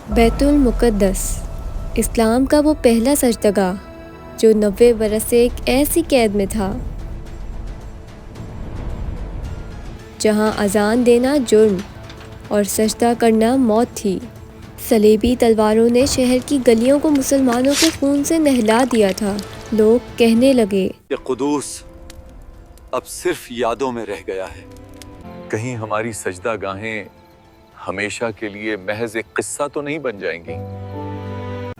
بیت المقدس اسلام کا وہ پہلا سجدگاہ جو 90 برس سے ایک ایسی قید میں تھا جہاں اذان دینا جرم اور سجدہ کرنا موت تھی۔ صلیبی تلواروں نے شہر کی گلیوں کو مسلمانوں کے خون سے نہلا دیا تھا۔ لوگ کہنے لگے، یہ قدوس اب صرف یادوں میں رہ گیا ہے۔ کہیں ہماری سجدہ گاہیں ہمیشہ کے لیے محض ایک قصہ تو نہیں بن جائیں گی۔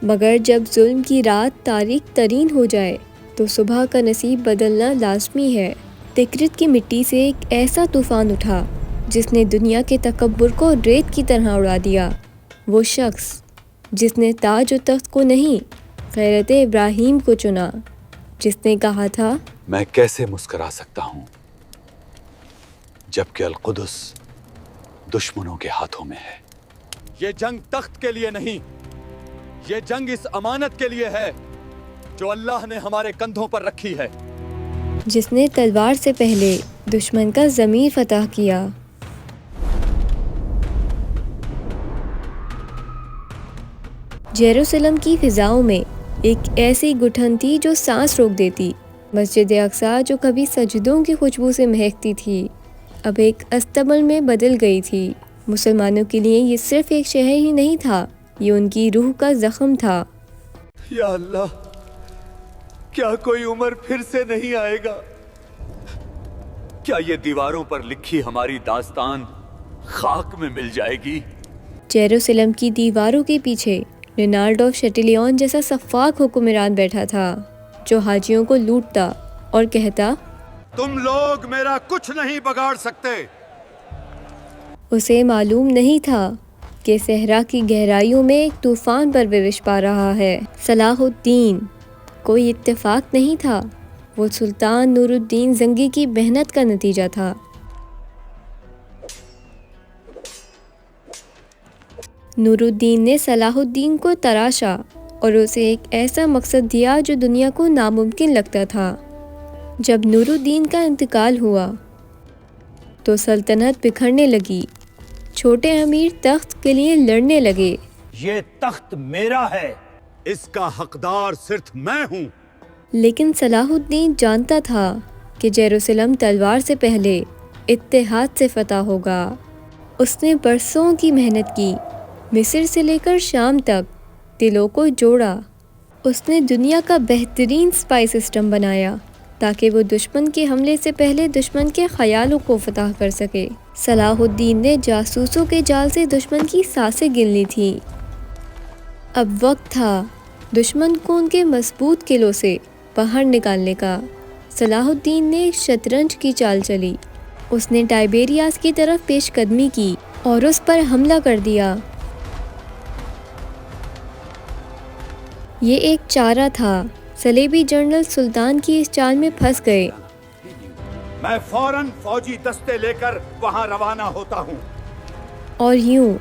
مگر جب ظلم کی رات تاریک ترین ہو جائے تو صبح کا نصیب بدلنا لازمی ہے۔ تکرت کی مٹی سے ایک ایسا طوفان اٹھا جس نے دنیا کے تکبر کو ریت کی طرح اڑا دیا۔ وہ شخص جس نے تاج و تخت کو نہیں، غیرت ابراہیم کو چنا، جس نے کہا تھا، میں کیسے مسکرا سکتا ہوں جبکہ القدس دشمنوں کے ہاتھوں میں ہے۔ یہ جنگ تخت کے لیے نہیں، یہ جنگ اس امانت کے لیے ہے جو اللہ نے ہمارے کندھوں پر رکھی ہے۔ جس نے تلوار سے پہلے دشمن کا ضمیر فتح کیا۔ یروشلم کی فضاؤں میں ایک ایسی گٹھن تھی جو سانس روک دیتی۔ مسجد اقصیٰ جو کبھی سجدوں کی خوشبو سے مہکتی تھی اب ایک اصطبل میں بدل گئی تھی۔ مسلمانوں کے لیے یہ صرف ایک شہر ہی نہیں تھا، یہ ان کی روح کا زخم تھا۔ یا اللہ، کیا کوئی عمر پھر سے نہیں آئے گا؟ کیا یہ دیواروں پر لکھی ہماری داستان خاک میں مل جائے گی؟ یروشلم کی دیواروں کے پیچھے رینالڈ آف شٹیلیون جیسا سفاک حکمران بیٹھا تھا جو حاجیوں کو لوٹتا اور کہتا، تم لوگ میرا کچھ نہیں بگاڑ سکتے۔ اسے معلوم نہیں تھا کہ صحرا کی گہرائیوں میں ایک طوفان پرورش پا رہا ہے۔ صلاح الدین کوئی اتفاق نہیں تھا، وہ سلطان نور الدین زنگی کی محنت کا نتیجہ تھا۔ نور الدین نے صلاح الدین کو تراشا اور اسے ایک ایسا مقصد دیا جو دنیا کو ناممکن لگتا تھا۔ جب نور الدین کا انتقال ہوا تو سلطنت بکھرنے لگی۔ چھوٹے امیر تخت کے لیے لڑنے لگے۔ یہ تخت میرا ہے، اس کا حقدار صرف میں ہوں۔ لیکن صلاح الدین جانتا تھا کہ یروشلم تلوار سے پہلے اتحاد سے فتح ہوگا۔ اس نے برسوں کی محنت کی، مصر سے لے کر شام تک دلوں کو جوڑا۔ اس نے دنیا کا بہترین اسپائی سسٹم بنایا تاکہ وہ دشمن کے حملے سے پہلے دشمن کے خیالوں کو فتح کر سکے۔ صلاح الدین نے جاسوسوں کے جال سے دشمن کی سانسیں گن لی تھیں۔ اب وقت تھا دشمن کو ان کے مضبوط قلعوں سے باہر نکالنے کا۔ صلاح الدین نے ایک شطرنج کی چال چلی۔ اس نے ٹائبیریاس کی طرف پیش قدمی کی اور اس پر حملہ کر دیا۔ یہ ایک چارہ تھا۔ صلیبی جنرل سلطان کی اس چال میں پھنس گئے۔ میں فوراً فوجی دستے لے کر وہاں روانہ ہوتا ہوں۔ اور یوں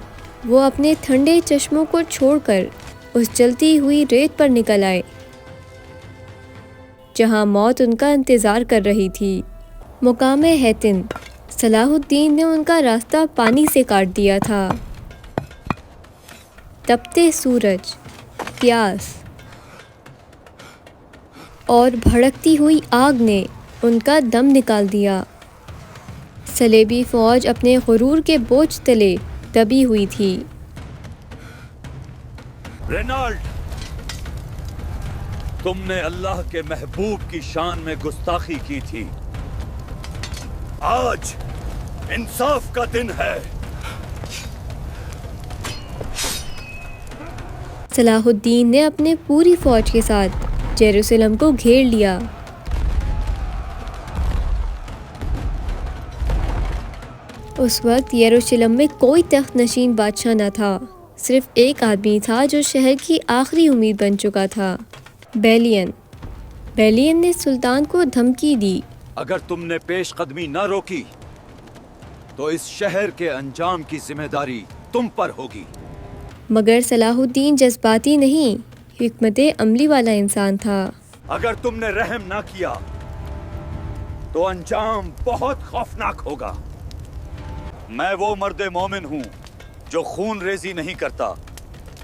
وہ اپنے ٹھنڈے چشموں کو چھوڑ کر اس جلتی ہوئی ریت پر نکل آئے جہاں موت ان کا انتظار کر رہی تھی۔ مقام حیطن صلاح الدین نے ان کا راستہ پانی سے کاٹ دیا تھا۔ تپتے سورج، پیاس اور بھڑکتی ہوئی آگ نے ان کا دم نکال دیا۔ صلیبی فوج اپنے غرور کے بوجھ تلے دبی ہوئی تھی۔ رینالڈ، تم نے اللہ کے محبوب کی شان میں گستاخی کی تھی۔ آج انصاف کا دن ہے۔ صلاح الدین نے اپنے پوری فوج کے ساتھ یروشلم کو گھیر لیا۔ اس وقت یروشلم میں کوئی تخت نشین بادشاہ نہ تھا، صرف ایک آدمی تھا جو شہر کی آخری امید بن چکا تھا، بیلین نے سلطان کو دھمکی دی، اگر تم نے پیش قدمی نہ روکی تو اس شہر کے انجام کی ذمہ داری تم پر ہوگی۔ مگر صلاح الدین جذباتی نہیں، حکمت عملی والا انسان تھا۔ اگر تم نے رحم نہ کیا تو انجام بہت خوفناک ہوگا۔ میں وہ مرد مومن ہوں جو خون ریزی نہیں کرتا،